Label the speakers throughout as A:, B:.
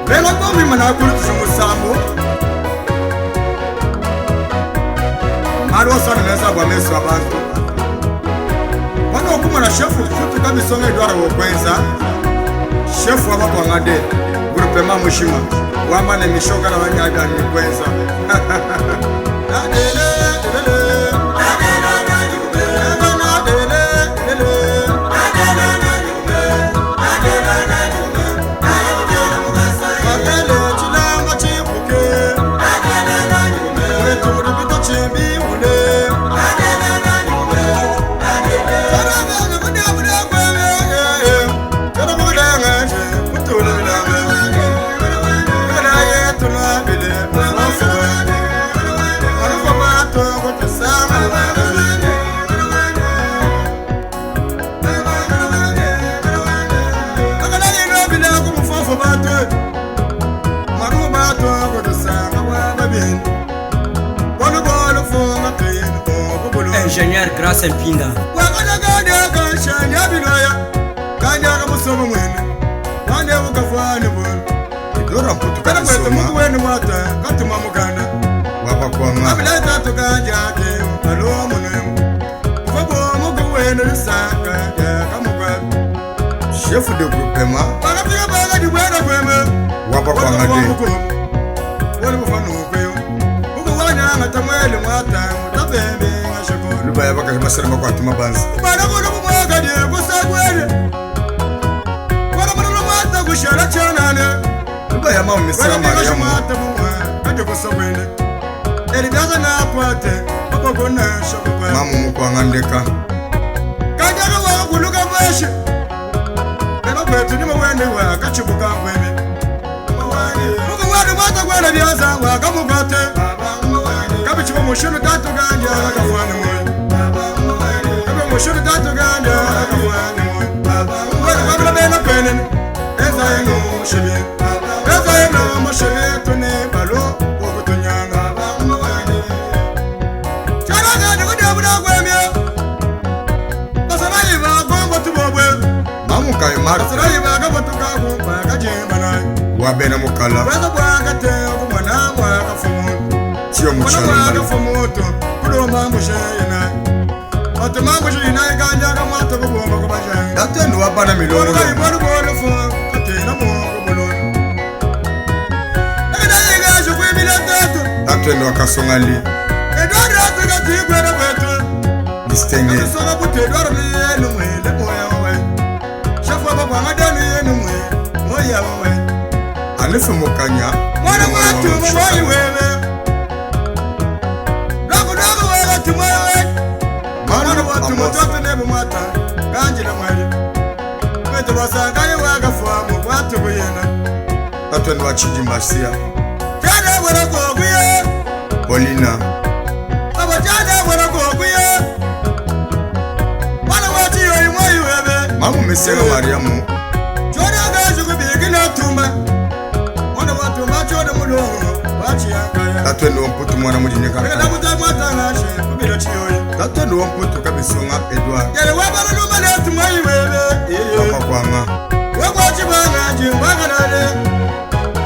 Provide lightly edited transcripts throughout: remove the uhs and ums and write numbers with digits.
A: Vela komi mana kulutu musambo Maro sana nesa kwa meso abantu Wana okuma na shefu futu kabisonga idwara wokwenza Shefu wama kwa ngade Gurupema mushima Wama ne mishoka na wanyaga ni kwenza
B: Ingénieur Grace Mpinga
A: wakadagada kashanya binoya kanyaga musomo mwene wande ukafane bwana idora mputu kana kwetu mungu wenu mwata katuma muganda wapa kwa nga abileta tukanja ke alo munemu kwabo mungu wenu risaka ya kamugwa chef de groupement bakatiga baga di bwana kweme wapa kwa nga de wale mfano kweyo mungu wana ngatamwele mwata mutabembe Lubaya baka masara makwatu mabanzi Ubara kono mumwaga die kusagwele Wana mwana mata kushara chanane Lubaya mamu misara mara ya mata mumwa Kajo kusagwele Eri daza na akwate Baba kona shokwa Mamu mukwa ngandeka Kajaga wa kuluka bashi Eno kwetu ni mwende wa kachibuka mweme Muka wadu mata kwa na biyaza wa kamukate Kabichi mushunu tatu ganja Kafwani mwe Mushuru tatu ganda kafwani mwe Wadu babla bena penen Eza yeno mshibi Eza yeno mshibi Tune balo Wokutunyanga Chana ganda kudi abuda kwemye Basara yiva Gombo tubobwe Mamu kai mara Basara yiva Gombo tukaku Baka jimbanai Wabena mukala Weza bwaka te Kumwana mwaka fumu Chiyo mchana mwana mwaka fumutu Kudu mambu shayinai Ate mambo jina ganja kama atakubomba kwa bajanga. Datendo wabana milolo. Bolu bolu fo katena mo bolu. Eda yega shukwe bila tatu. Datendo wakasongali. Edward atakati kwenda kwetu. Distenge. Soka bute Edward ni yenu mwele moya wewe. Shafu baba ngadani yenu mwele moya wewe. Alefu mukanya. Mwana watu mwayi wewe. Dogo wewe tumoya wewe. Mwana watu mtoto nebe mwata Ganji na mwari Kwetu wasangani wagafuamu Watu kuyena Tatu ni wachiji mbasia Jade wala kukuye Polina Baba jade wala kukuye Wana wati yoyi mwayi webe Mamu mesega Mariamu Chode agaji kubiki na tumba Wana watu machode mulungu Wachi yankaya Tatu ni wamputu mwana mujinika Kaya dabuta mwata ngashe Kubilo chiyoyi Tatu ni wamputu kabisonga Edward Yale wabala numa letu mwayi webe Papa kwa nga Wakwachi banga jimbaga nade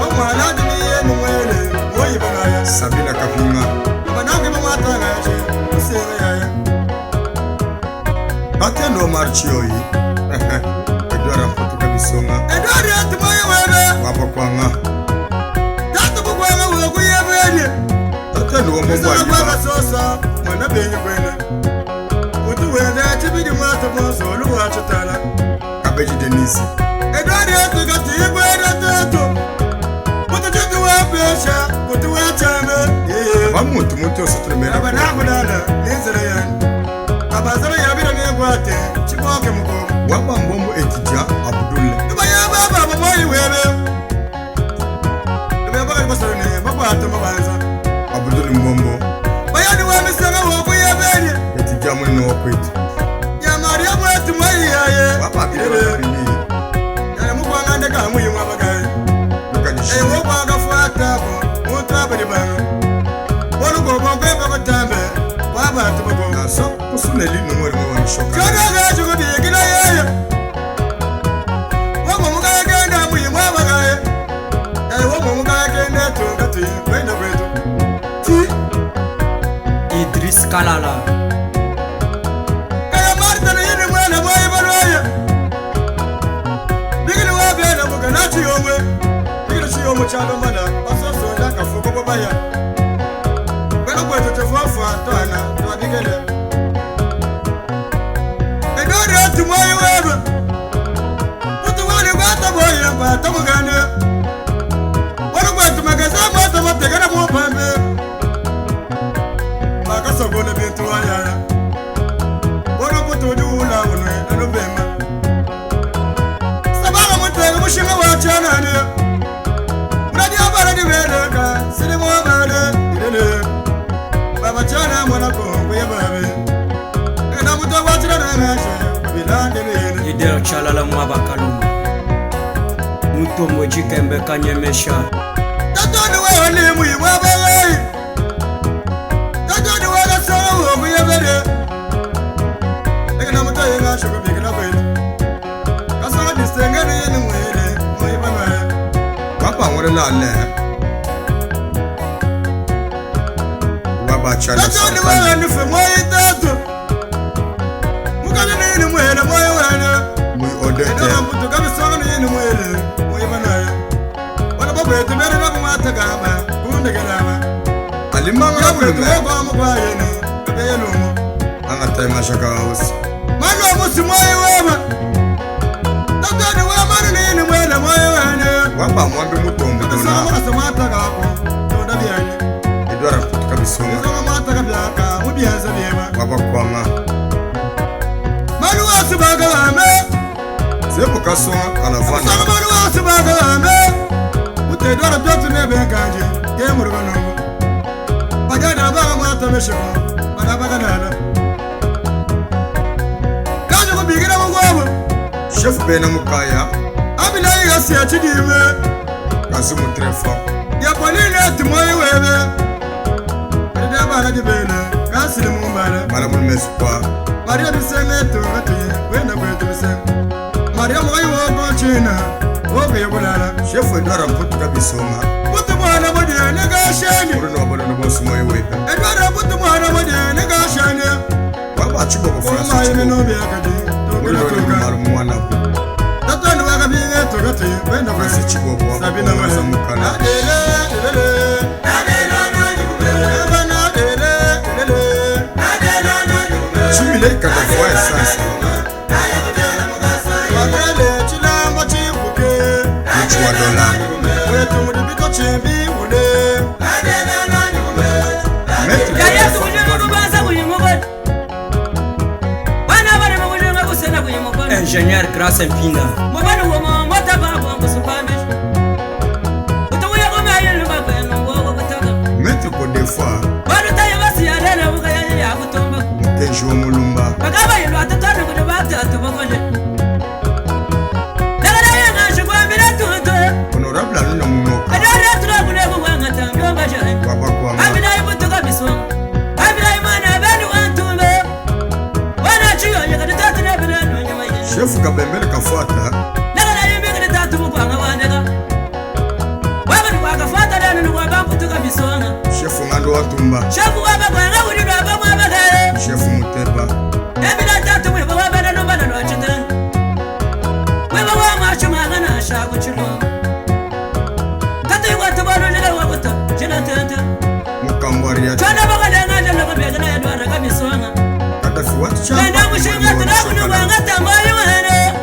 A: Wamwana diniye numwele Mwoyi bangaya Sabina kapinga Wabanangi mamata ngashe Kusenga yaya Tatu ni wamarchiyoyi Edward wamputu kabisonga Edward yetu mwayi webe Papa kwa nga Tatu kwa nga uwakuye bedye Tatu ni wampungu wa jiba Sosa Mwana benye kwene Utuwende chibidi mwata mwaso Luwa chitala Kabeji Denise Edward yetu katibu edatetu Kutuchitu wapesha Kutuwe chame Wamuntu mutu yosutulemena Abanaku dada Nizere yani Abazara yabira niyekwate Chikwake mkomu Wapa mbombo etija Abdulle Nuba yaba baba mwayi webe Nuba yaba kari basara ne Makwate mabanza Abdulle mbombo Bayani wamisanga wakuyebelye Etija mwini wakwete Ya Maria mwetu mwayi yaye Wapa kire wakabini Yana mkwangande kamu yu mwabagayi Lukanishi Ewo kwa gafuata Mutu abadi banga Wolu kwa kwa kwa kwa tambe Waba tumago Naso kusune linu mwari mwa nishoka Chana gajugu
B: Kalala.
A: Kaya Marta na yini mwana mwaye balwaya. Bigini wabya na mugana chiyomwe. Bigini chiyomwe chalo mana. Basoso ya kafuko babaya. Bwena kwetu tefuafu atwana. Tuwa bigele. Edori ati mwaye webe. Mutu wani wata mwaye mbata mugane. Wani kwetu magaza mwata mategana mwapambe. Makasogole bintu wanyara. Wani kutu juhula unwe na nubema. Sabaga mutega mushinga wachana niya. Mradi abara di vedeka. Sili mwabale. Ilele. Baba chana mwana kongo ya babi. Ena mutu wachira na ngashe. Bilande nene.
B: Leader Chalala Mwaba Kaluma. Mutombo Jikembe Kanyemesha.
A: Tatoni wewe ni muhimu abalai. Tatoni wewe sawa muyebere. Ena mutu yengashe kubikira kweli. Kasala disengene yeni mwele. Mwibana.
C: Papa ngore lale. Waba chala
A: Tatoni
C: sakali.
A: wewe ni fumoi tatu. Mukani ni mwele mwewana.
C: Mui odete.
A: Ena mutu kabisonga ni yeni mwele. Mwibana. Wana baba yetu mere na kumata kama. Kunde kelama.
C: Alimanga
A: Ya kwetu
C: kulume.
A: wako amukwa yeni. Kabeye lumu.
C: Anga tema shaka house.
A: Manu amusi mwaye wema. Tatoni wewe manu ni yeni mwele mwewana.
C: Waba mwambi mutombo dona.
A: Kasama na samata kako. Toda biyani.
C: Edwara kutu kabisonga.
A: Kasama mata kabyaka. Mubiyanza biyema.
C: Waba kwama.
A: Manu wasi baga wame.
C: Zepo kasonga kalavana.
A: Kasama manu wasi baga wame. Mute dwara pyotu nebe kanje. Gemu rugonongo. Bajada baga mwata meshiko. Bada baga nana. Kanje kubigira mungwabo.
C: Chef bena mukaya.
A: Abilayi gasi ya chidime.
C: Kazi mutrefa.
A: Ya polini ati mwaye webe. Rida bana jibele. Kasi ni mumbale.
C: Mala mulmesi kwa.
A: Maria biseme tugati. Wenda kwetu biseme. Maria mwaye woko china. Woke yokulala.
C: Chef Edwara mputu kabisonga.
A: Putu mwana mwadie nega shani.
C: Urino wabona nobosu mwaye webe.
A: Edwara putu mwana mwadie nega shani.
C: Waba chibo kufrasi
A: Oma yemi
C: chibo.
A: nobi akadi. Tugila
C: Urino ni
A: tuka.
C: maru mwana ku.
A: Tatwani wakabinge tugati. Wenda
C: Kasi
A: kwetu.
C: chibo kwa.
A: Sabina
C: Kwa
A: wale.
C: mukana.
A: Adele, adele. Eba na adele, adele.
C: Chimile ikatafuwa esasi.
A: Adele chilambo chibuke.
C: Mchua dola.
A: Wetu mudibito chimbi ule.
C: Metu
B: Kaya kujenga kubanza kuyimugwe. Bana bari mu kujenga kusena kuyimugwe. Ingénieur Grace Mpinga. Mubana wo mota babo ngusupambe. Utuya kumaye lubakwe no wo butaka.
C: Metu kodefa.
B: Bana taye basi ya na buga ya kutomba.
C: Mkenji wa mulumba.
B: Bagaba yelo atatana kudabata atubakole. Dagala yanga shkwambira tuto.
C: Honorable aluna munoka.
B: Adara turakune kuwanga tambyo jai.
C: Waba kwama.
B: Abila ibutuka biswa. Abila imana bani wantumbe. Wana chiyo yaka tatu na bina no nyama ye.
C: Chef kabembele kafuata.
B: Dagala yimbe ka tatu bukwanga wandega. Wabani wakafuata dana no wabamputuka biswa.
C: Chef ngando watumba.
B: Shafu waba kwanga buri no abamwabagale.
C: Chef muteba.
B: Ebila tatu we baba no bana no chitan. Weba wa machuma na shagu chilo. Tatu watu bano nega wabuta. Chila tata.
C: Mukambwari ya.
B: Twana bagalenga jalo kabega na yadwara kabiswa.
C: Kadafi watu chapa.
B: Nenda mushinga tunakunu wanga tambayo wane.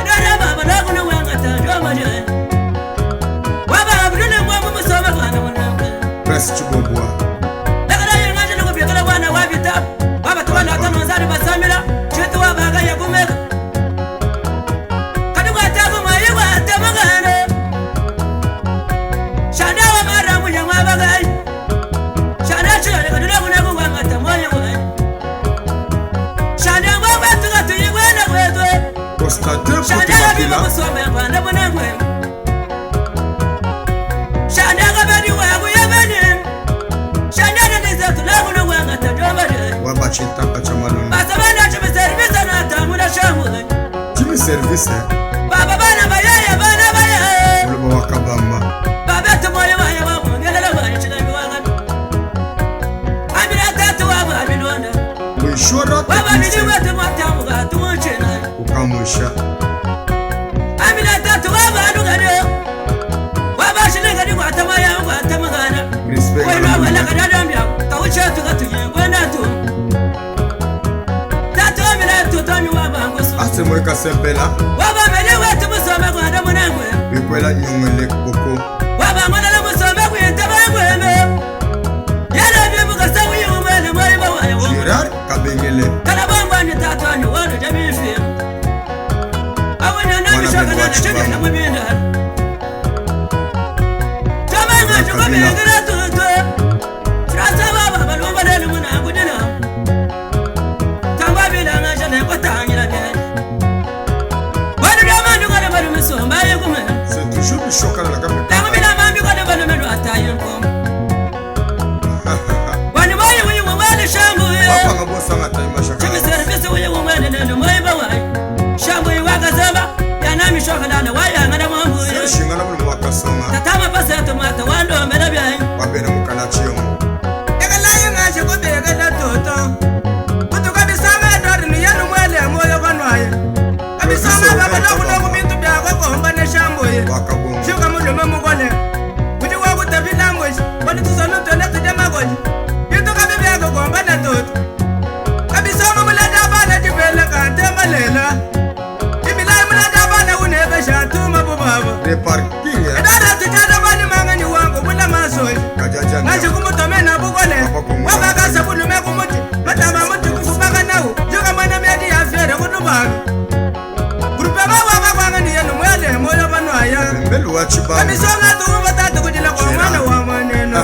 B: Dara baba nakunu wanga tanjwa maje. Waba abdule mwa musoma kana wananga.
C: Press chibobwa.
B: Dagala yenga jalo kabega wana wabita. Baba twana tano zari basamira. Chetu wabaga ya kumeka. Kadu kwatago mayo watamagana. Shana wa maramu ya wabagai. Shana chira kaduna kuna wanga tambayo wane. Shana wa tuka tuyigwana kwetwe.
C: Prostate
B: Shana
C: putu
B: biba
C: bakila.
B: musome kwanda munangwe. Shana kabadi wa kuyabani. Shana ndiza tunakuna wanga tanjwa
C: Waba chitaka cha malumba.
B: Basabana chime service na tamuna shamu.
C: Chimi service.
B: Baba bana bayaya bana bayaya.
C: Uluba wakabamba.
B: Baba tumoye waya wa ngela wa china biwanga. Amira tatu wa Abili watu mwatamu gatu mchena
C: ukamusha
B: Amina tatu wabanu gado Wabashile gadi watama ya watama gana
C: respect
B: Wena wala kadadambia Kaucha tukatuye wena tu Tatu amina tutoni wabangosu
C: asemweka sempela
B: Wabamele watu musome gwada munangwe
C: bikwela nyongele koko
B: Wabamana la musome gwita bangweme Yala bibu kasawu yumele mwaiba wayo
C: Gerard Kabengele
B: Kana bangwani tatu ani wano jamifi Awanya nami shoka na chende na mwibinda Tamanga chuka bengela tutu Frasa baba balumba delu muna kudina Tamba bila nga jane kwa tangira kene Wadu damandu kane badu misomba yukume
C: c'est toujours du choc à la caméra
B: Tangu bila mambi kane badu melu atayin kum Wani wayi wayi wawali shambu
C: papa ngabosa ngata imashaka
B: Chimi service wayi wawali nenu mwaiba wayi Shambu waka zamba Ya nami shoka dana wayi angana mambu
C: shingana mu mwakasonga
B: Tatama paseto mata wando mbele byayi
C: wabene mukana chiyomo
D: Ekalaye ngashe kubeka datoto Kutuka bisanga dori ni yanu mwele moyo kanwaye Abisanga baba nakunoku bintu byako komba ne shamboye
C: wakabonga
D: Shuka mulume mukole Kuti waku tabi language Wadi tusonu tole tuje magoji Bintu kabi byako komba na toto Abisanga mulada bana jibele kante malela Imilai mulada bana unebe shatuma bubaba
C: de parking
D: Edada tijada bani mangani wangu mula masoji
C: kajaja
D: Ngaje kumutome na bukole Wabaka sabulume kumuti Matama muti kufupaka nawu Juga mwana miadi ya fere kutubangu Kurupema wabaka ngani yenu mwele moyo banwaya
C: mbelu wa chibanga
D: Kamisonga tuwa tatu kujila kwa mwana wa maneno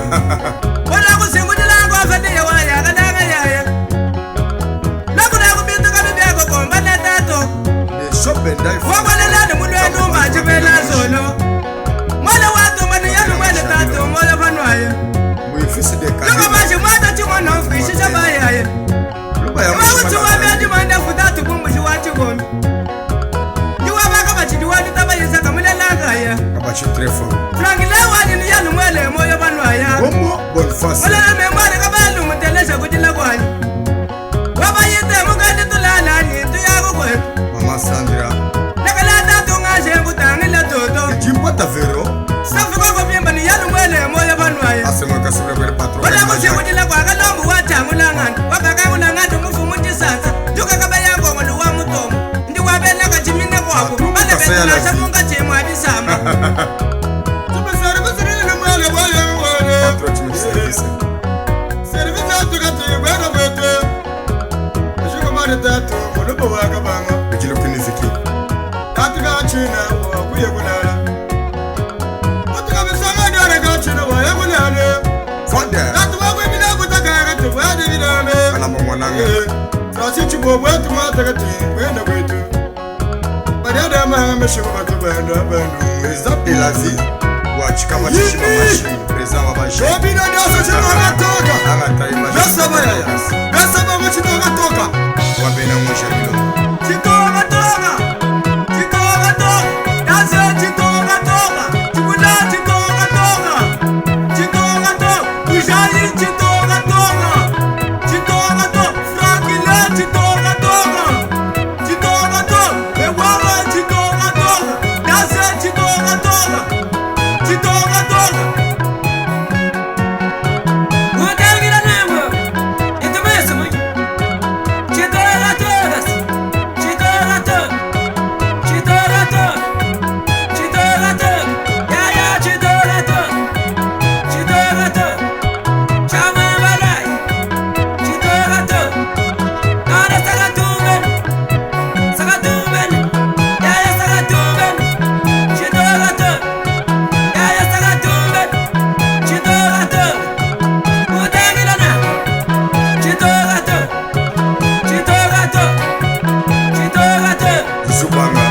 D: Wala kusingujila kwa fete ya waya kadanga yaya Nakuna kubintu kabibi yako komba na tato
C: de shop and die
D: Wakwalelani mulu majibela solo Mwala watu mani yenu mwele tato moyo banwaya
C: muifisi de
D: Luka
C: kadi
D: maji mwata chuma na ufishi chabayaye
C: luba ya
D: Wakutu
C: mshimana
D: wame ajimanda futatu kumbushi wachi gomi Juwa baka bachidi wadu taba yisa kamule lagaya
C: kabachi trefo
D: Frangile wadi ni yanu mwele moyo banwaya
C: Omo Boniface
D: Mwele na memwari kabalu mutelesha kujila kwani Waba yite mukali tulala ni tuyaku kwetu
C: mama Sandra
D: Nakalata tungashe kutangile toto
C: jimbo tavero
D: Safi kwa kubimba ni yanu mwele moyo banwaya
C: asemweka sura kwa patron
D: Wala kusikujila kwa kalongu watangu langani Wakakangu langani mufumunti sasa Juka kaba yangu ngolu wa mutomo Ndi wabela kachimine kwako Bale betulasha munga chemu abisama
A: Service ni mwele boye mwele
C: patron chimi service
A: Service atukati gwena bwete Shuka mari tatu mulubo wakabanga
C: bijilo kunifiki
A: Tatuka china wa kuye kulala Otuka bisanga dore ka china wa ya kulala
C: father
A: Tatu wa kwe bila kutaka katu wa di bilale
C: ana mwananga
A: Frasi chibo bwetu matakati kwenda kwetu Bariada mahanga meshimu batu bandu bandu
C: Président de la vie watch kama chishi machine président wa bashi
A: Shobina nasa chino anatoka
C: anga tai machine
A: Gasa baya Gasa baya chino anatoka
C: wabena mwisha bilo
D: Chitoga toga Chitoga toga Dase chitoga toga Chibula chitoga toga Chitoga toga Ujali chitoga toga Chitoga toga Frankile chitoga toga Chitoga toga Ewawa chitoga toga Dase chitoga toga Chitoga toga
B: Utangira nango Itumesa mwi Chitoga togas Chitoga toga Chitoga toga Chitoga toga Ya ya chitoga toga Chitoga toga Chama balai Chitoga toga Nana sagatuben Sagatuben Ya ya sagatuben Chitoga toga Ya ya sagatuben Chitoga toga Utangira nango Chitoga toga Chitoga toga Chitoga toga
C: zubanga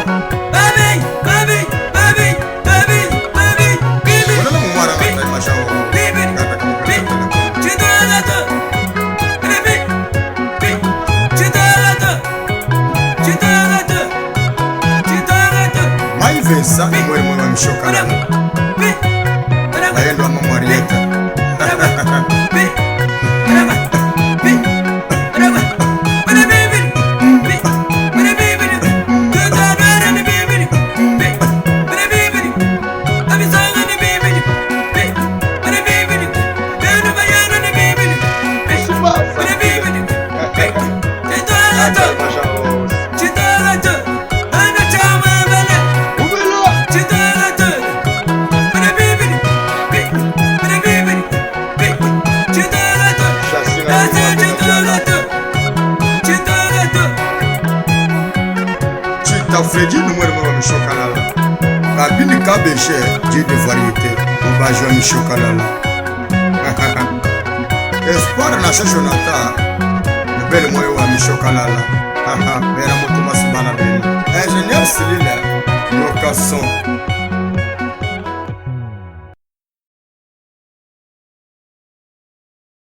B: Baby, baby, baby, baby, baby, baby.
C: wala na mumara ngata imashao
B: Baby, baby, chitogato. Baby, baby, chitogato. Chitogato. Chitogato.
C: mai vesa mwere mwe wa mshoka na naendo wa mamwarieta
A: Tata Freddy nous moi le chocolat. Rabini Kabéché, Dieu de variété, on va jouer le chocolat. Espoir na Jonathan, le bel moyen wa mi chocolat. Haha, mais la moto m'a subana. Ingénieur Céline, location.